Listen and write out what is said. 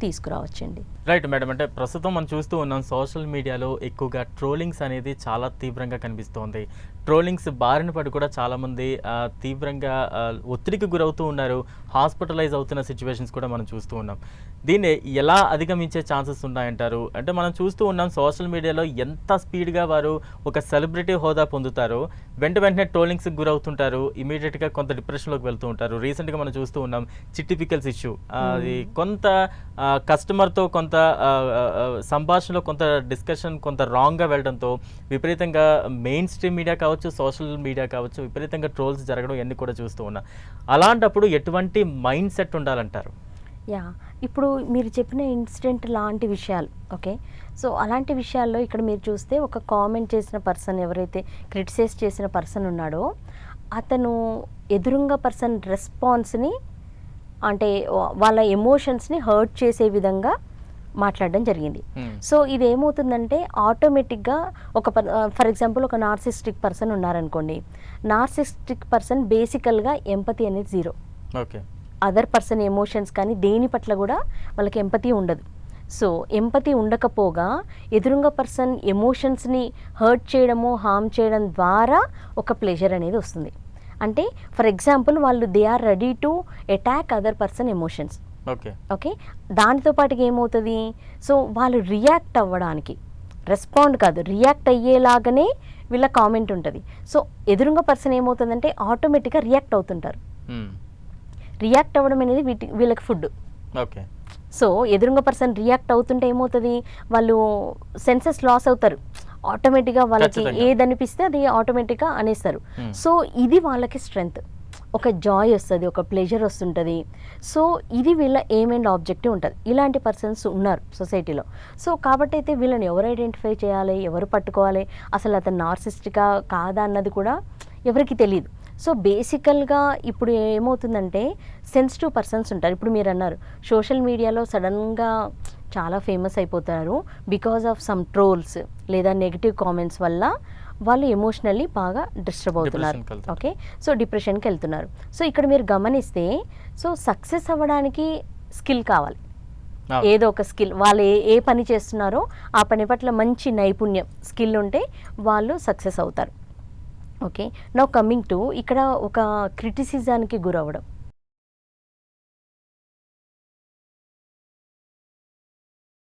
తీసుకురావచ్చండి. Right madam. అంటే ప్రస్తుతం మనం చూస్తూ ఉన్నాం సోషల్ మీడియాలో ఎక్కువగా ట్రోలింగ్స్ అనేది చాలా తీవ్రంగా కనిపిస్తోంది. ట్రోలింగ్స్ బారిన పడి కూడా చాలామంది తీవ్రంగా ఒత్తిడికి గురవుతూ ఉన్నారు. హాస్పిటలైజ్ అవుతున్న సిచ్యువేషన్స్ కూడా మనం చూస్తూ ఉన్నాం. దీన్ని ఎలా అధిగమించే ఛాన్సెస్ ఉన్నాయంటారు? అంటే మనం చూస్తూ ఉన్నాం సోషల్ మీడియాలో ఎంత స్పీడ్గా వారు ఒక సెలబ్రిటీ హోదా పొందుతారో వెంటనే ట్రోలింగ్స్కి గురవుతుంటారు. ఇమీడియట్గా కొంత డిప్రెషన్లోకి వెళ్తూ ఉంటారు. రీసెంట్గా మనం చూస్తూ ఉన్నాం చిట్టి పికల్స్ ఇష్యూ. అది కొంత కస్టమర్తో కొంత సంభాషణలో కొంత డిస్కషన్ కొంత రాంగ్గా వెళ్ళడంతో విపరీతంగా మెయిన్ స్ట్రీమ్ మీడియా కావచ్చు, సోషల్ మీడియా కావచ్చు, విపరీతంగా ట్రోల్స్ జరగడం ఇవన్నీ కూడా చూస్తూ ఉన్నాం. అలాంటప్పుడు ఎటువంటి మైండ్ సెట్ ఉండాలంటారు? ఇప్పుడు మీరు చెప్పిన ఇన్సిడెంట్ లాంటి విషయాలు, ఓకే, సో అలాంటి విషయాల్లో ఇక్కడ మీరు చూస్తే ఒక కామెంట్ చేసిన పర్సన్, ఎవరైతే క్రిటిసైజ్ చేసిన పర్సన్ ఉన్నాడో అతను ఎదురుంగా పర్సన్ రెస్పాన్స్ని, అంటే వాళ్ళ ఎమోషన్స్ని హర్ట్ చేసే విధంగా మాట్లాడడం జరిగింది. సో ఇది ఏమవుతుందంటే ఆటోమేటిక్గా ఫర్ ఎగ్జాంపుల్ ఒక నార్సిస్టిక్ పర్సన్ ఉన్నారనుకోండి. నార్సిస్టిక్ పర్సన్ బేసికల్గా ఎంపతి అనేది zero. Okay, other person emotions కానీ దేని పట్ల కూడా వాళ్ళకి ఎంపతి ఉండదు. సో ఎంపతి ఉండకపోగా ఎదురుంగా పర్సన్ ఎమోషన్స్ని హర్ట్ చేయడము, హార్మ్ చేయడం ద్వారా ఒక ప్లెజర్ అనేది వస్తుంది. అంటే ఫర్ ఎగ్జాంపుల్ వాళ్ళు they are ready to attack other person emotions. Okay, దానితో పాటుగా ఏమవుతుంది, సో వాళ్ళు రియాక్ట్ అవ్వడానికి, రెస్పాండ్ కాదు రియాక్ట్ అయ్యేలాగానే వీళ్ళ కామెంట్ ఉంటుంది. సో ఎదురుంగా పర్సన్ ఏమవుతుందంటే ఆటోమేటిక్గా రియాక్ట్ అవుతుంటారు. రియాక్ట్ అవ్వడం అనేది వీళ్ళకి ఫుడ్. ఓకే, సో ఎదురుంగా పర్సన్ రియాక్ట్ అవుతుంటే ఏమవుతుంది, వాళ్ళు సెన్సెస్ లాస్ అవుతారు. ఆటోమేటిక్గా వాళ్ళకి ఏదనిపిస్తే అది ఆటోమేటిక్గా అనేస్తారు. సో ఇది వాళ్ళకి స్ట్రెంగ్త్, ఒక జాయ్ వస్తుంది, ఒక ప్లెజర్ వస్తుంటుంది. సో ఇది వీళ్ళ ఎయిమ్ అండ్ ఆబ్జెక్టివ్ ఉంటుంది. ఇలాంటి పర్సన్స్ ఉన్నారు సొసైటీలో. సో కాబట్టి అయితే వీళ్ళని ఎవరు ఐడెంటిఫై చేయాలి, ఎవరు పట్టుకోవాలి, అసలు అతను నార్సిస్టికా కాదా అన్నది కూడా ఎవరికి తెలియదు. సో బేసికల్గా ఇప్పుడు ఏమవుతుందంటే సెన్సిటివ్ పర్సన్స్ ఉంటారు. ఇప్పుడు మీరు అన్నారు సోషల్ మీడియాలో సడన్గా చాలా ఫేమస్ అయిపోతారు బికాజ్ ఆఫ్ సమ్ ట్రోల్స్ లేదా నెగిటివ్ కామెంట్స్ వల్ల వాళ్ళు ఎమోషనల్లీ బాగా డిస్టర్బ్ అవుతున్నారు. ఓకే, సో డిప్రెషన్కి వెళ్తున్నారు. సో ఇక్కడ మీరు గమనిస్తే సో సక్సెస్ అవ్వడానికి స్కిల్ కావాలి, ఏదో ఒక స్కిల్. వాళ్ళు ఏ పని చేస్తున్నారో ఆ పని పట్ల మంచి నైపుణ్యం, స్కిల్ ఉంటే వాళ్ళు సక్సెస్ అవుతారు. ఓకే, నౌ కమింగ్ టు ఇక్కడ ఒక క్రిటిసిజానికి గురవ్వడం.